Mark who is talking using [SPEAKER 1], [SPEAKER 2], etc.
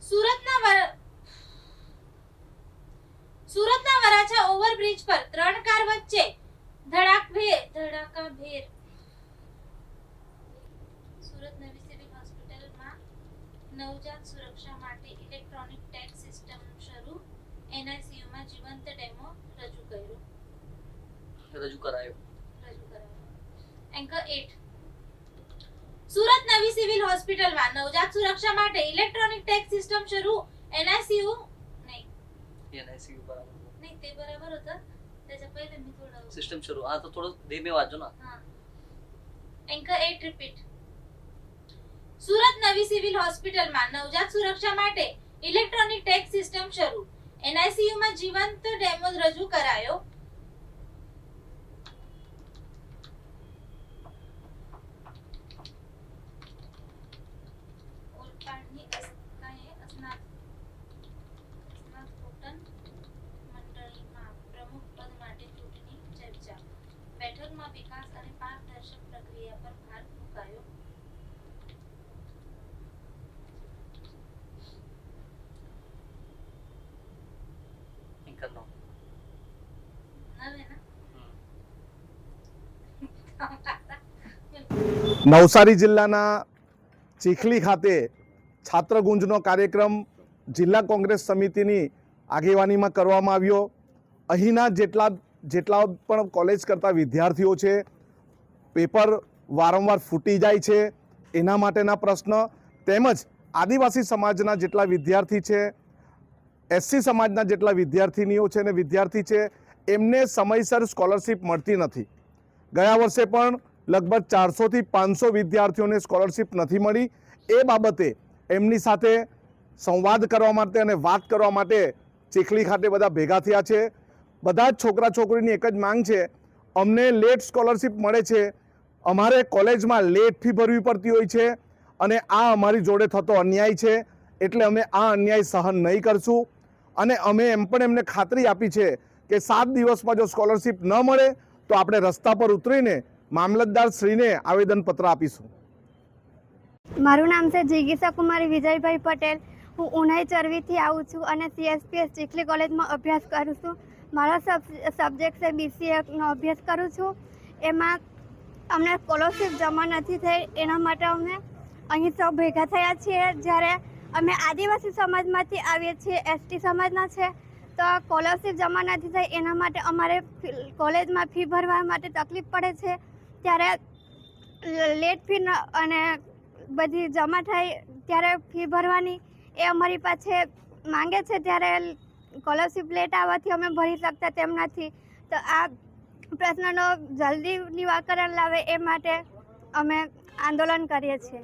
[SPEAKER 1] સુરતના વરાછા ઓવરબ્રિજ પર 3 કાર વચ્ચે ધડાકાભેર. સુરત નવી સિવિલ હોસ્પિટલમાં નવજાત સુરક્ષા માટે ઇલેક્ટ્રોનિક ટેગ સિસ્ટમ શરૂ. એનઆઈસીયુમાં જીવંત ડેમો રજૂ કરાયો. એન્કર 8. સુરત નવી સિવિલ હોસ્પિટલમાં નવજાત સુરક્ષા માટે ઇલેક્ટ્રોનિક ટેગ સિસ્ટમ શરૂ. એનઆઈસીયુ
[SPEAKER 2] एनआईसीयू बराबर
[SPEAKER 1] नहीं ते बराबर होता त्याच्या पहिले मी थोडं
[SPEAKER 2] सिस्टम शुरू हाँ तो थोड़ा धीमे वाजो ना
[SPEAKER 1] हां. Anchor 8 repeat. સુરત નવી સિવિલ હોસ્પિટલમાં નવજાત સુરક્ષા માટે ઇલેક્ટ્રોનિક ટેગ સિસ્ટમ શરૂ. એનઆઈસીયુમાં જીવંત ડેમો રજૂ કરાયો. ઓલપાડની સ્નાતકોત્તર મંડળીમાં પ્રમુખ પદ માટે ચૂંટણી ચર્ચા. બેઠકમાં વિકાસ અને પારદર્શક પ્રક્રિયા પર ભાર મૂકાયો.
[SPEAKER 2] इनका नो
[SPEAKER 1] હવે ના
[SPEAKER 3] નવસારી જિલ્લાના ચીખલી ખાતે છાત્રગુંજનો કાર્યક્રમ જિલ્લા કોંગ્રેસ સમિતિની આગેવાનીમાં કરવામાં આવ્યો. અહીંના જેટલા પણ કોલેજ કરતા વિદ્યાર્થીઓ છે, પેપર વારંવાર ફૂટી જાય છે એના માટેના પ્રશ્ન, તેમજ આદિવાસી સમાજના જેટલા વિદ્યાર્થી છે, એસસી સમાજના જેટલા વિદ્યાર્થીનીઓ છે અને વિદ્યાર્થી છે, એમને સમયસર સ્કોલરશિપ મળતી નથી. ગયા વર્ષે પણ લગભગ 400થી 500 વિદ્યાર્થીઓને સ્કોલરશિપ નથી મળી. એ બાબતે એમની સાથે સંવાદ કરવા માટે અને વાત કરવા માટે ચીખલી ખાતે બધા ભેગા થયા છે. બધા જ છોકરા છોકરીની એક જ માંગ છે, અમને લેટ સ્કોલરશિપ મળે છે, અમારે કોલેજમાં લેટ ફી ભરવી પડતી હોય છે અને આ અમારી જોડે થતો અન્યાય છે, એટલે અમે આ અન્યાય સહન નહીં કરશું. અને અમે એમ પણ એમને ખાતરી આપી છે કે 7 દિવસમાં જો સ્કોલરશિપ ન મળે તો આપણે રસ્તા પર ઉતરીને મામલતદાર શ્રીને આવેદનપત્ર આપીશું.
[SPEAKER 4] મારું નામ છે જિગીસા કુમારી વિજયભાઈ પટેલ. હું ઉનાઈ ચરવીથી આવું છું અને સીએસપીએસ ચીખલી કોલેજમાં અભ્યાસ કરું છું. મારો સબ્જેક્ટ છે બીસીએનો અભ્યાસ કરું છું. એમાં અમને સ્કોલરશિપ જમા નથી થઈ, એના માટે અમે અહીં સૌ ભેગા થયા છીએ. જ્યારે અમે આદિવાસી સમાજમાંથી આવીએ છીએ, એસટી સમાજના છે, તો સ્કોલરશિપ જમા નથી થઈ એના માટે અમારે કોલેજમાં ફી ભરવા માટે તકલીફ પડે છે. ત્યારે લેટ ફી અને બધી જમા થાય ત્યારે ફી ભરવાની એ અમારી પાસે માંગે છે. ત્યારે સ્કોલરશિપ લેટ આવવાથી અમે ભરી શકતા તેમ નથી. તો આ પ્રશ્નનો જલ્દી નિરાકરણ લાવે એ માટે અમે આંદોલન કરીએ છીએ.